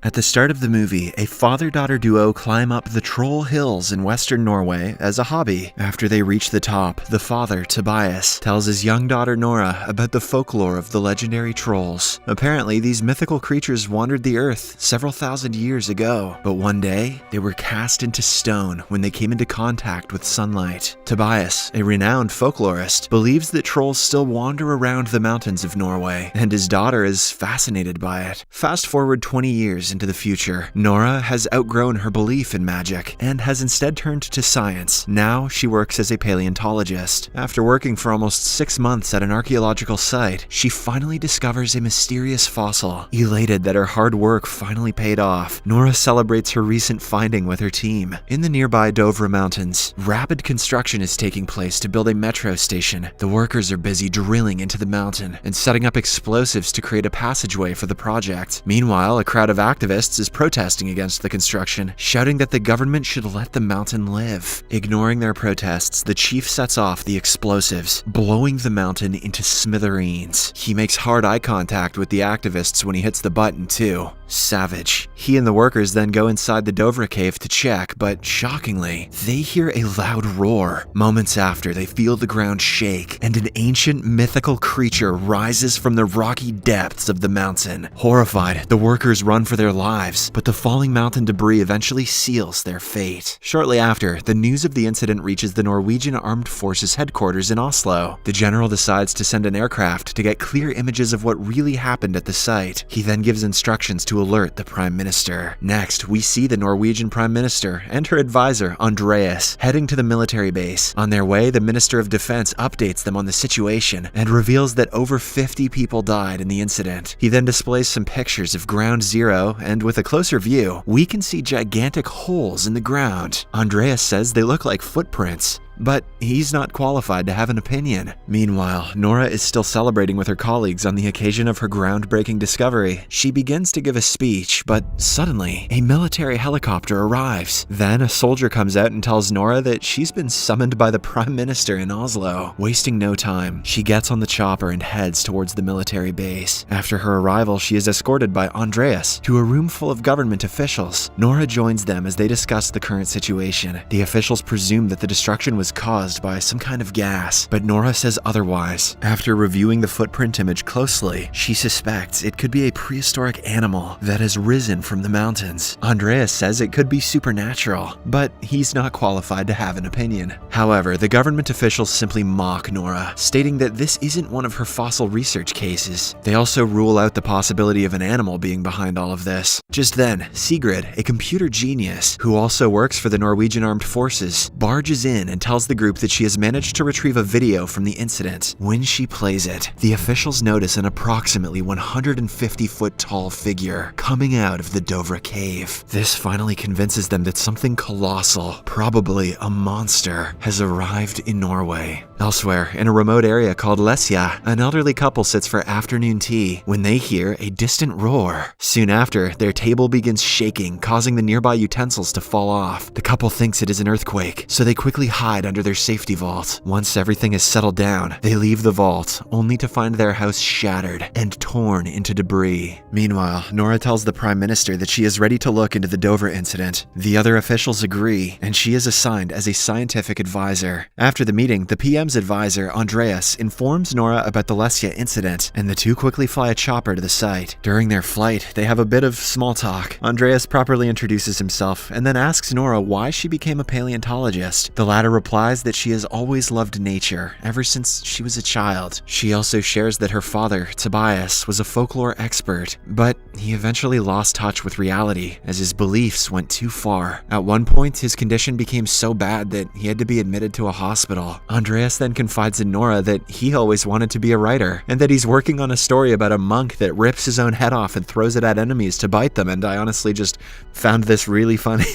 At the start of the movie, a father-daughter duo climb up the Troll Hills in western Norway as a hobby. After they reach the top, the father, Tobias, tells his young daughter Nora about the folklore of the legendary trolls. Apparently, these mythical creatures wandered the earth several thousand years ago, but one day, they were cast into stone when they came into contact with sunlight. Tobias, a renowned folklorist, believes that trolls still wander around the mountains of Norway, and his daughter is fascinated by it. Fast forward 20 years into the future, Nora has outgrown her belief in magic and has instead turned to science. Now she works as a paleontologist. After working for almost 6 months at an archaeological site, she finally discovers a mysterious fossil. Elated that her hard work finally paid off, Nora celebrates her recent finding with her team. In the nearby Dovre Mountains, rapid construction is taking place to build a metro station. The workers are busy drilling into the mountain and setting up explosives to create a passageway for the project. Meanwhile, a crowd of activists is protesting against the construction, shouting that the government should let the mountain live. Ignoring their protests, the chief sets off the explosives, blowing the mountain into smithereens. He makes hard eye contact with the activists when he hits the button too. Savage. He and the workers then go inside the Dovre cave to check, but shockingly, they hear a loud roar. Moments after, they feel the ground shake, and an ancient mythical creature rises from the rocky depths of the mountain. Horrified, the workers run for their lives, but the falling mountain debris eventually seals their fate. Shortly after, the news of the incident reaches the Norwegian Armed Forces headquarters in Oslo. The general decides to send an aircraft to get clear images of what really happened at the site. He then gives instructions to alert the Prime Minister. Next, we see the Norwegian Prime Minister and her advisor, Andreas, heading to the military base. On their way, the Minister of Defense updates them on the situation and reveals that over 50 people died in the incident. He then displays some pictures of Ground Zero, and with a closer view, we can see gigantic holes in the ground. Andreas says they look like footprints, but he's not qualified to have an opinion. Meanwhile, Nora is still celebrating with her colleagues on the occasion of her groundbreaking discovery. She begins to give a speech, but suddenly, a military helicopter arrives. Then, a soldier comes out and tells Nora that she's been summoned by the Prime Minister in Oslo. Wasting no time, she gets on the chopper and heads towards the military base. After her arrival, she is escorted by Andreas to a room full of government officials. Nora joins them as they discuss the current situation. The officials presume that the destruction was caused by some kind of gas, but Nora says otherwise. After reviewing the footprint image closely, she suspects it could be a prehistoric animal that has risen from the mountains. Andreas says it could be supernatural, but he's not qualified to have an opinion. However, the government officials simply mock Nora, stating that this isn't one of her fossil research cases. They also rule out the possibility of an animal being behind all of this. Just then, Sigrid, a computer genius who also works for the Norwegian Armed Forces, barges in and tells the group that she has managed to retrieve a video from the incident. When she plays it, the officials notice an approximately 150-foot tall figure coming out of the Dovre cave. This finally convinces them that something colossal, probably a monster, has arrived in Norway. Elsewhere, in a remote area called Lesja, an elderly couple sits for afternoon tea when they hear a distant roar. Soon after, their table begins shaking, causing the nearby utensils to fall off. The couple thinks it is an earthquake, so they quickly hide under their safety vault. Once everything is settled down, they leave the vault, only to find their house shattered and torn into debris. Meanwhile, Nora tells the Prime Minister that she is ready to look into the Dovre incident. The other officials agree, and she is assigned as a scientific advisor. After the meeting, the PM's advisor, Andreas, informs Nora about the Lesja incident, and the two quickly fly a chopper to the site. During their flight, they have a bit of small talk. Andreas properly introduces himself, and then asks Nora why she became a paleontologist. The latter replies that she has always loved nature, ever since she was a child. She also shares that her father, Tobias, was a folklore expert, but he eventually lost touch with reality as his beliefs went too far. At one point, his condition became so bad that he had to be admitted to a hospital. Andreas then confides in Nora that he always wanted to be a writer, and that he's working on a story about a monk that rips his own head off and throws it at enemies to bite them, and I honestly just found this really funny.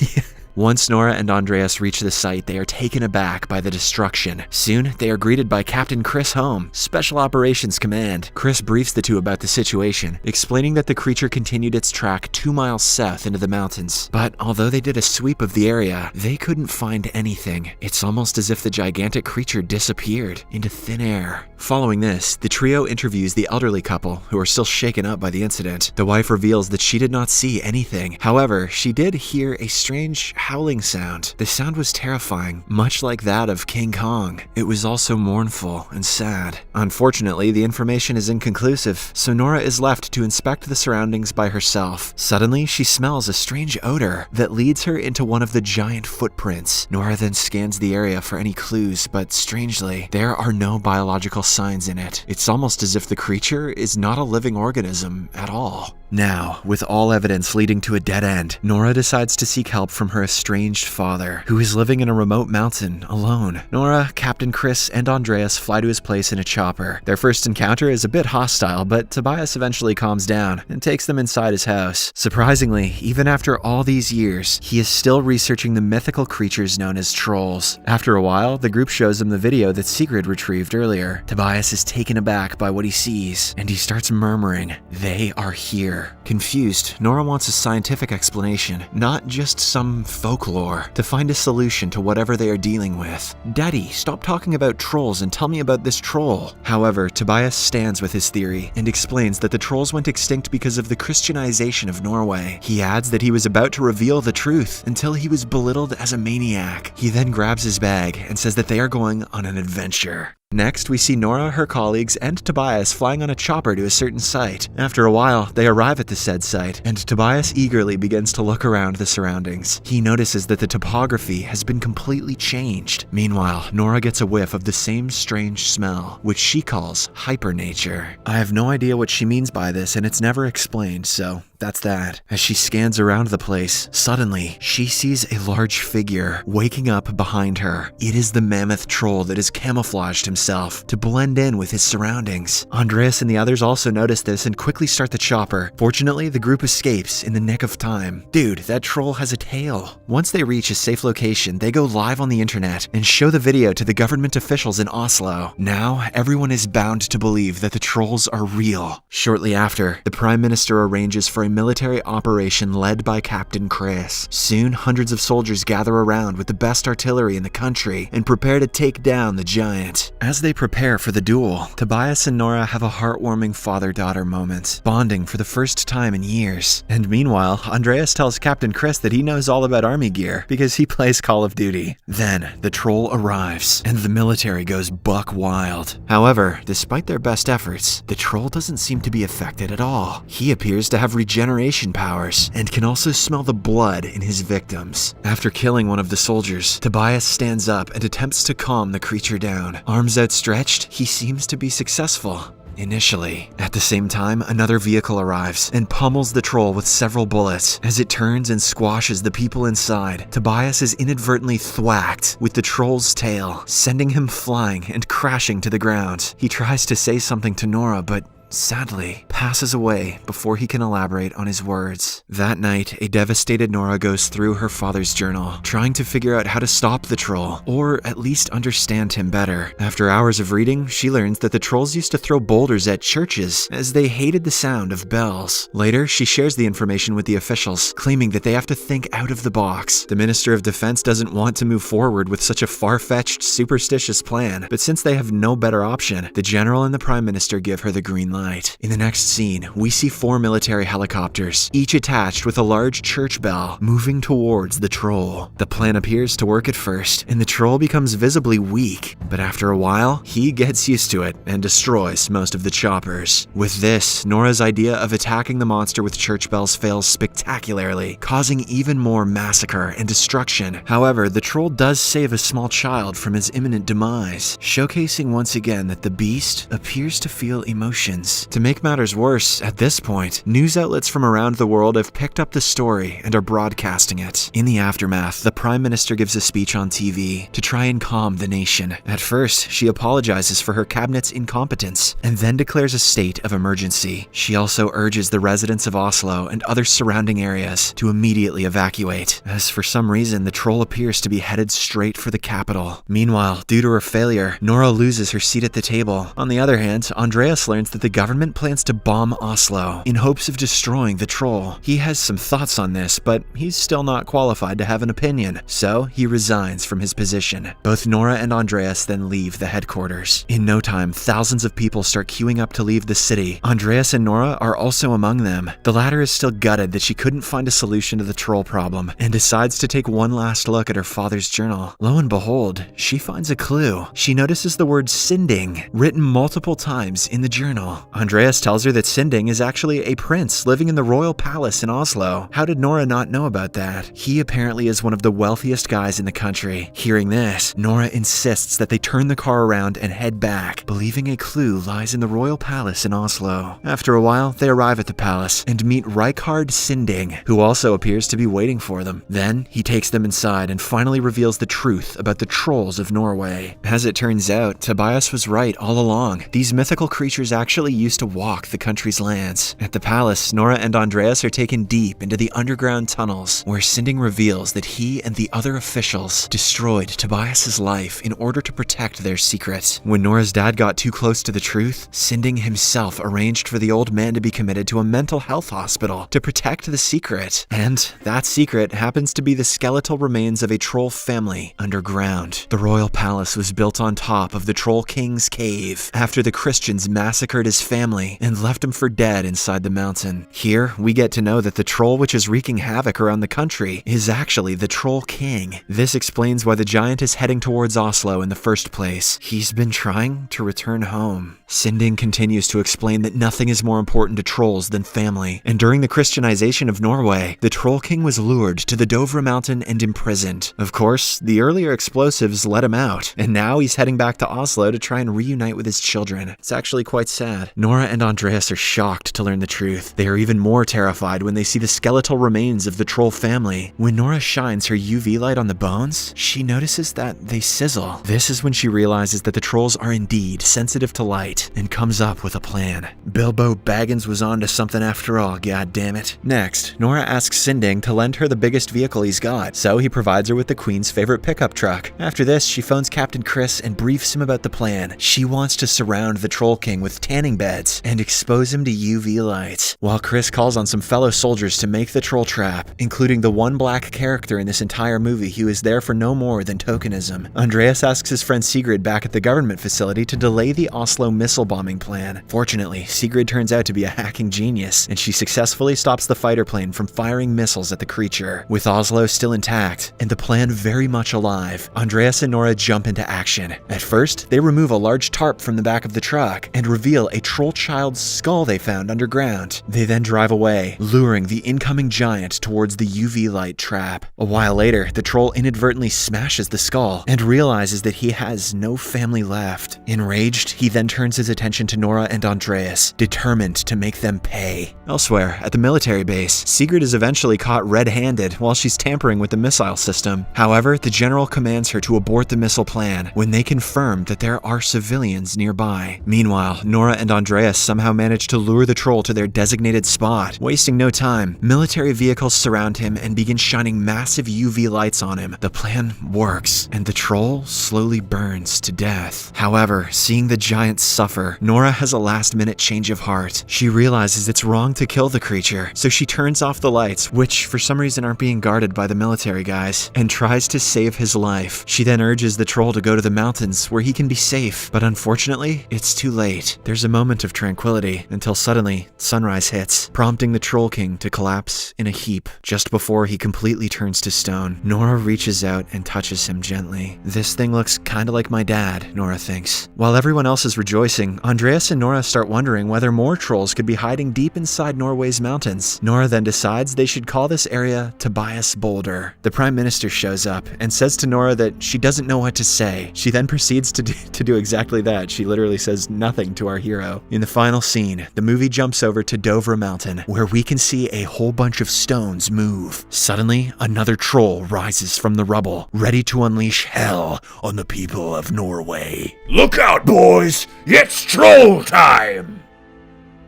Once Nora and Andreas reach the site, they are taken aback by the destruction. Soon, they are greeted by Captain Chris Holm, Special Operations Command. Chris briefs the two about the situation, explaining that the creature continued its track 2 miles south into the mountains. But although they did a sweep of the area, they couldn't find anything. It's almost as if the gigantic creature disappeared into thin air. Following this, the trio interviews the elderly couple, who are still shaken up by the incident. The wife reveals that she did not see anything. However, she did hear a strange howling sound. The sound was terrifying, much like that of King Kong. It was also mournful and sad. Unfortunately, the information is inconclusive, so Nora is left to inspect the surroundings by herself. Suddenly, she smells a strange odor that leads her into one of the giant footprints. Nora then scans the area for any clues, but strangely, there are no biological signs in it. It's almost as if the creature is not a living organism at all. Now, with all evidence leading to a dead end, Nora decides to seek help from her estranged father, who is living in a remote mountain alone. Nora, Captain Chris, and Andreas fly to his place in a chopper. Their first encounter is a bit hostile, but Tobias eventually calms down and takes them inside his house. Surprisingly, even after all these years, he is still researching the mythical creatures known as trolls. After a while, the group shows him the video that Sigrid retrieved earlier. Tobias is taken aback by what he sees, and he starts murmuring, "They are here." Confused, Nora wants a scientific explanation, not just some folklore, to find a solution to whatever they are dealing with. "Daddy, stop talking about trolls and tell me about this troll." However, Tobias stands with his theory and explains that the trolls went extinct because of the Christianization of Norway. He adds that he was about to reveal the truth until he was belittled as a maniac. He then grabs his bag and says that they are going on an adventure. Next, we see Nora, her colleagues, and Tobias flying on a chopper to a certain site. After a while, they arrive at the said site, and Tobias eagerly begins to look around the surroundings. He notices that the topography has been completely changed. Meanwhile, Nora gets a whiff of the same strange smell, which she calls hypernature. I have no idea what she means by this, and it's never explained, so that's that. As she scans around the place, suddenly, she sees a large figure waking up behind her. It is the mammoth troll that has camouflaged himself to blend in with his surroundings. Andreas and the others also notice this and quickly start the chopper. Fortunately, the group escapes in the nick of time. Dude, that troll has a tail. Once they reach a safe location, they go live on the internet and show the video to the government officials in Oslo. Now, everyone is bound to believe that the trolls are real. Shortly after, the Prime Minister arranges for a military operation led by Captain Chris. Soon, hundreds of soldiers gather around with the best artillery in the country and prepare to take down the giant. As they prepare for the duel, Tobias and Nora have a heartwarming father-daughter moment, bonding for the first time in years. And meanwhile, Andreas tells Captain Chris that he knows all about army gear because he plays Call of Duty. Then, the troll arrives, and the military goes buck wild. However, despite their best efforts, the troll doesn't seem to be affected at all. He appears to have regeneration powers, and can also smell the blood in his victims. After killing one of the soldiers, Tobias stands up and attempts to calm the creature down. Arms outstretched, he seems to be successful. Initially. At the same time, another vehicle arrives and pummels the troll with several bullets. As it turns and squashes the people inside, Tobias is inadvertently thwacked with the troll's tail, sending him flying and crashing to the ground. He tries to say something to Nora, but sadly passes away before he can elaborate on his words. That night, a devastated Nora goes through her father's journal, trying to figure out how to stop the troll, or at least understand him better. After hours of reading, she learns that the trolls used to throw boulders at churches, as they hated the sound of bells. Later, she shares the information with the officials, claiming that they have to think out of the box. The Minister of Defense doesn't want to move forward with such a far-fetched, superstitious plan, but since they have no better option, the General and the Prime Minister give her the green light. In the next scene, we see 4 military helicopters, each attached with a large church bell, moving towards the troll. The plan appears to work at first, and the troll becomes visibly weak, but after a while, he gets used to it and destroys most of the choppers. With this, Nora's idea of attacking the monster with church bells fails spectacularly, causing even more massacre and destruction. However, the troll does save a small child from his imminent demise, showcasing once again that the beast appears to feel emotions begins. To make matters worse, at this point, news outlets from around the world have picked up the story and are broadcasting it. In the aftermath, the Prime Minister gives a speech on TV to try and calm the nation. At first, she apologizes for her cabinet's incompetence and then declares a state of emergency. She also urges the residents of Oslo and other surrounding areas to immediately evacuate, as for some reason the troll appears to be headed straight for the capital. Meanwhile, due to her failure, Nora loses her seat at the table. On the other hand, Andreas learns that the government plans to bomb Oslo in hopes of destroying the troll. He has some thoughts on this, but he's still not qualified to have an opinion, so he resigns from his position. Both Nora and Andreas then leave the headquarters. In no time, thousands of people start queuing up to leave the city. Andreas and Nora are also among them. The latter is still gutted that she couldn't find a solution to the troll problem and decides to take one last look at her father's journal. Lo and behold, she finds a clue. She notices the word Sinding written multiple times in the journal. Andreas tells her that Sinding is actually a prince living in the royal palace in Oslo. How did Nora not know about that? He apparently is one of the wealthiest guys in the country. Hearing this, Nora insists that they turn the car around and head back, believing a clue lies in the royal palace in Oslo. After a while, they arrive at the palace and meet Rikard Sinding, who also appears to be waiting for them. Then, he takes them inside and finally reveals the truth about the trolls of Norway. As it turns out, Tobias was right all along. These mythical creatures actually used to walk the country's lands. At the palace, Nora and Andreas are taken deep into the underground tunnels, where Sinding reveals that he and the other officials destroyed Tobias's life in order to protect their secret. When Nora's dad got too close to the truth, Sinding himself arranged for the old man to be committed to a mental health hospital to protect the secret. And that secret happens to be the skeletal remains of a troll family underground. The royal palace was built on top of the Troll King's cave after the Christians massacred his family and left him for dead inside the mountain. Here, we get to know that the troll which is wreaking havoc around the country is actually the Troll King. This explains why the giant is heading towards Oslo in the first place. He's been trying to return home. Sinding continues to explain that nothing is more important to trolls than family, and during the Christianization of Norway, the Troll King was lured to the Dovre mountain and imprisoned. Of course, the earlier explosives let him out, and now he's heading back to Oslo to try and reunite with his children. It's actually quite sad. Nora and Andreas are shocked to learn the truth. They are even more terrified when they see the skeletal remains of the troll family. When Nora shines her UV light on the bones, she notices that they sizzle. This is when she realizes that the trolls are indeed sensitive to light and comes up with a plan. Bilbo Baggins was onto something after all, goddammit. Next, Nora asks Sinding to lend her the biggest vehicle he's got, so he provides her with the Queen's favorite pickup truck. After this, she phones Captain Chris and briefs him about the plan. She wants to surround the Troll King with tanning beds and expose him to UV lights, while Chris calls on some fellow soldiers to make the troll trap, including the one black character in this entire movie who is there for no more than tokenism. Andreas asks his friend Sigrid back at the government facility to delay the Oslo missile bombing plan. Fortunately, Sigrid turns out to be a hacking genius, and she successfully stops the fighter plane from firing missiles at the creature. With Oslo still intact, and the plan very much alive, Andreas and Nora jump into action. At first, they remove a large tarp from the back of the truck and reveal a troll child's skull they found underground. They then drive away, luring the incoming giant towards the UV light trap. A while later, the troll inadvertently smashes the skull and realizes that he has no family left. Enraged, he then turns his attention to Nora and Andreas, determined to make them pay. Elsewhere, at the military base, Sigrid is eventually caught red-handed while she's tampering with the missile system. However, the general commands her to abort the missile plan when they confirm that there are civilians nearby. Meanwhile, Nora and Andreas somehow manage to lure the troll to their designated spot. Wasting no time, military vehicles surround him and begin shining massive UV lights on him. The plan works, and the troll slowly burns to death. However, seeing the giant suffer, Nora has a last-minute change of heart. She realizes it's wrong to kill the creature, so she turns off the lights, which for some reason aren't being guarded by the military guys, and tries to save his life. She then urges the troll to go to the mountains where he can be safe, but unfortunately, it's too late. There's a moment of tranquility until suddenly sunrise hits, prompting the Troll King to collapse in a heap just before he completely turns to stone. Nora reaches out and touches him gently. This thing looks kinda like my dad, Nora thinks. While everyone else is rejoicing, Andreas and Nora start wondering whether more trolls could be hiding deep inside Norway's mountains. Nora then decides they should call this area Tobias Boulder. The Prime Minister shows up and says to Nora that she doesn't know what to say. She then proceeds to do exactly that. She literally says nothing to our hero. In the final scene, the movie jumps over to Dovre Mountain, where we can see a whole bunch of stones move. Suddenly, another troll rises from the rubble, ready to unleash hell on the people of Norway. Look out, boys! It's troll time!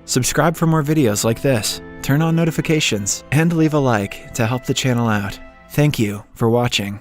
Subscribe for more videos like this, turn on notifications, and leave a like to help the channel out. Thank you for watching.